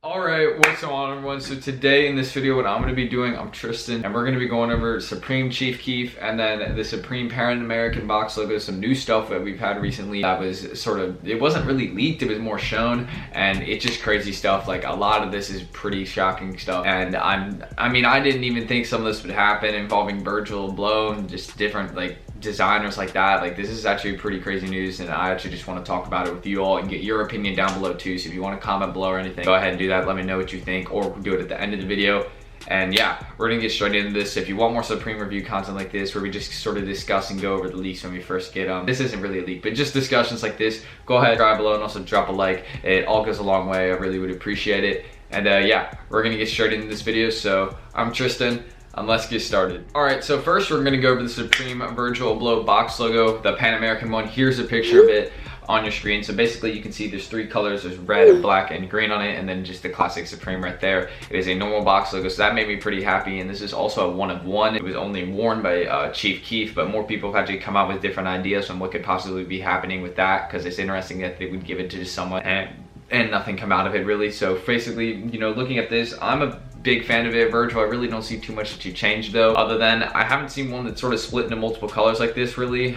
Alright, what's going on everyone? So today in this video what I'm going to be doing, I'm Tristan, and we're going to be going over Supreme Chief Keef and then the Supreme Pan American box logo, some new stuff that we've had recently that was sort of, it wasn't really leaked, it was more shown, and it's just crazy stuff. Like a lot of this is pretty shocking stuff, and I mean I didn't even think some of this would happen involving Virgil Abloh and just different like designers like that. Like this is actually pretty crazy news, and I actually just want to talk about it with you all and get your opinion down below too. So if you want to comment below or anything, go ahead and do that. Let me know what you think, or we'll do it at the end of the video. And yeah, we're gonna get straight into this. If you want more Supreme review content like this, where we just sort of discuss and go over the leaks when we first get this isn't really a leak, but just discussions like this, go ahead, subscribe below, and also drop a like. It all goes a long way. I really would appreciate it. And yeah, we're gonna get straight into this video. So I'm Tristan, and let's get started. All right, so first we're gonna go over the Supreme Virgil Abloh box logo, the Pan American one. Here's a picture of it on your screen. So basically you can see there's three colors, there's red, black, and green on it, and then just the classic Supreme right there. It is a normal box logo, so that made me pretty happy, and this is also a one of one. It was only worn by Chief Keef, but more people have actually come out with different ideas on what could possibly be happening with that, because it's interesting that they would give it to someone and nothing come out of it really. So basically, you know, looking at this, I'm a big fan of it. Virgil, I really don't see too much to change though, other than I haven't seen one that's sort of split into multiple colors like this really.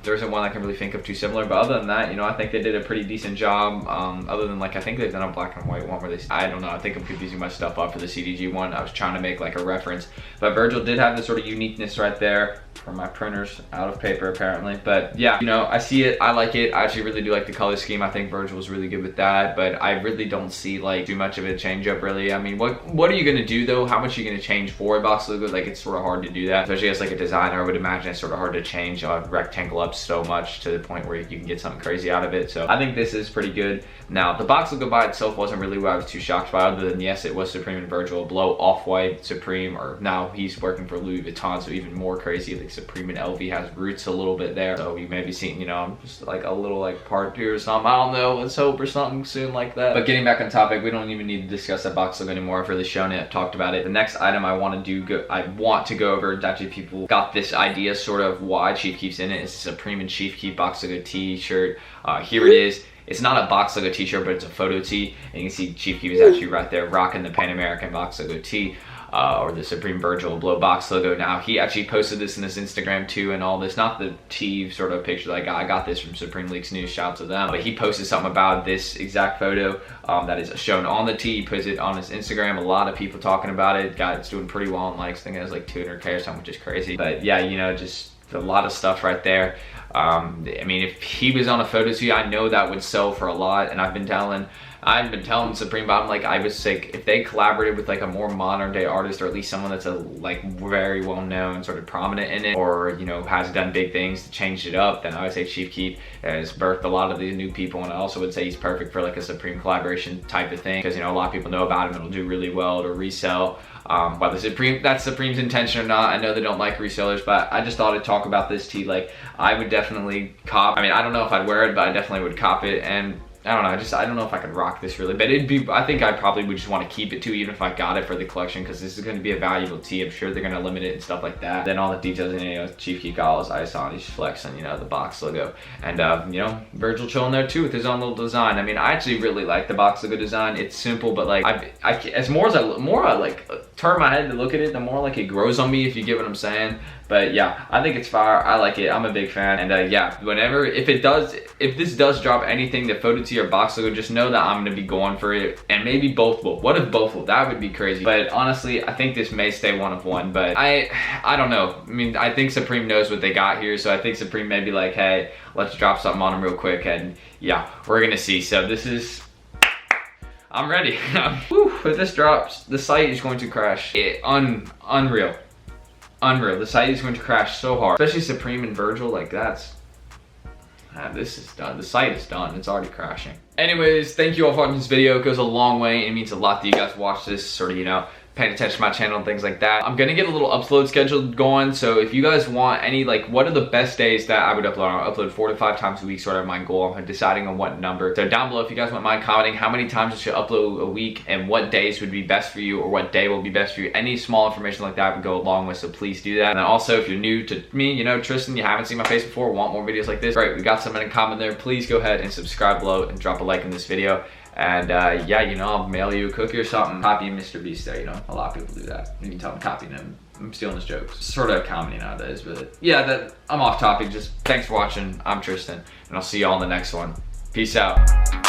There isn't one I can really think of too similar, but other than that, you know, I think they did a pretty decent job. Other than like, I think they've done a black and white one where I don't know, I think I'm confusing my stuff up for the CDG one. I was trying to make like a reference, but Virgil did have this sort of uniqueness right there. For my printers out of paper apparently, but yeah, you know, I see it, I like it. I actually really do like the color scheme. I think Virgil was really good with that, but I really don't see like too much of a change up really. I mean, what are you gonna do though? How much are you gonna change for a box logo? Like it's sort of hard to do that, especially as like a designer. I would imagine it's sort of hard to change a rectangle up so much to the point where you can get something crazy out of it. So I think this is pretty good. Now the box logo by itself wasn't really what I was too shocked by, other than yes, it was Supreme and Virgil Abloh, off-white Supreme, or now he's working for Louis Vuitton, so even more crazy. Like Supreme and LV has roots a little bit there, so you may be seeing, you know, just like a little like part two or something. I don't know, let's hope, or something soon like that. But getting back on topic, we don't even need to discuss that box logo anymore. I've really shown it, I've talked about it. The next item I want to go over, actually people got this idea sort of why Chief Keef's in it. It's a Supreme and Chief Keef box logo t-shirt. Here it is. It's not a box logo t-shirt, but it's a photo tee, and you can see Chief Keef is actually right there rocking the Pan American box logo tee. Or the Supreme Virgil Abloh box logo. Now he actually posted this in his Instagram too, and all this, not the tee sort of picture like I got this from Supreme Leaks News, shout out to them, but he posted something about this exact photo that is shown on the tee. He posted it on his Instagram. A lot of people talking about it. It's doing pretty well in likes. I think it has like 200K or something, which is crazy. But yeah, you know, just a lot of stuff right there. I mean, if he was on a photo tee, I know that would sell for a lot, and I've been telling Supreme about, like, I was like, if they collaborated with like a more modern day artist, or at least someone that's a like very well known, sort of prominent in it, or you know, has done big things to change it up, then I would say Chief Keef has birthed a lot of these new people, and I also would say he's perfect for like a Supreme collaboration type of thing, because you know, a lot of people know about him. It'll do really well to resell. Whether that's Supreme's intention or not, I know they don't like resellers, but I just thought I'd talk about this tee. Like, I would definitely cop. I mean, I don't know if I'd wear it, but I definitely would cop it. And I don't know, I don't know if I could rock this really, but I think I probably would just want to keep it too, even if I got it for the collection, because this is going to be a valuable tee. I'm sure they're going to limit it and stuff like that. Then all the details, and you know, Chief Keef got all his ice on, he's flexing, you know, the box logo, and you know, Virgil chilling there too with his own little design. I mean, I actually really like the box logo design. It's simple, but like as more I like turn my head to look at it, the more like it grows on me, if you get what I'm saying. But yeah, I think it's fire. I like it. I'm a big fan. And yeah, if this does drop anything, the photo tee or box logo, just know that I'm gonna be going for it. And maybe both will. What if both will? That would be crazy. But honestly, I think this may stay one of one. But I don't know. I mean, I think Supreme knows what they got here. So I think Supreme may be like, hey, let's drop something on them real quick. And yeah, we're gonna see. So this is, I'm ready. Whew, if this drops, the site is going to crash. Unreal. The site is going to crash so hard, especially Supreme and Virgil. Like this is done. The site is done. It's already crashing. Anyways, thank you all for watching this video. It goes a long way. It means a lot that you guys watch this, sort of, you know, paying attention to my channel and things like that. I'm gonna get a little upload schedule going, so if you guys want any, like, what are the best days that I would upload? I'll upload 4 to 5 times a week, sort of my goal. I'm deciding on what number. So down below, if you guys wouldn't mind commenting how many times I should upload a week and what days would be best for you, or what day will be best for you. Any small information like that would go a long way, so please do that. And then also, if you're new to me, you know, Tristan, you haven't seen my face before, want more videos like this, great, we got something in common there. Please go ahead and subscribe below and drop a like in this video. And yeah, you know, I'll mail you a cookie or something. Copy Mr. Beast there, you know, a lot of people do that. You can tell I'm copying him. I'm stealing his jokes. Sort of comedy nowadays, but yeah, I'm off topic. Just thanks for watching. I'm Tristan, and I'll see y'all in the next one. Peace out.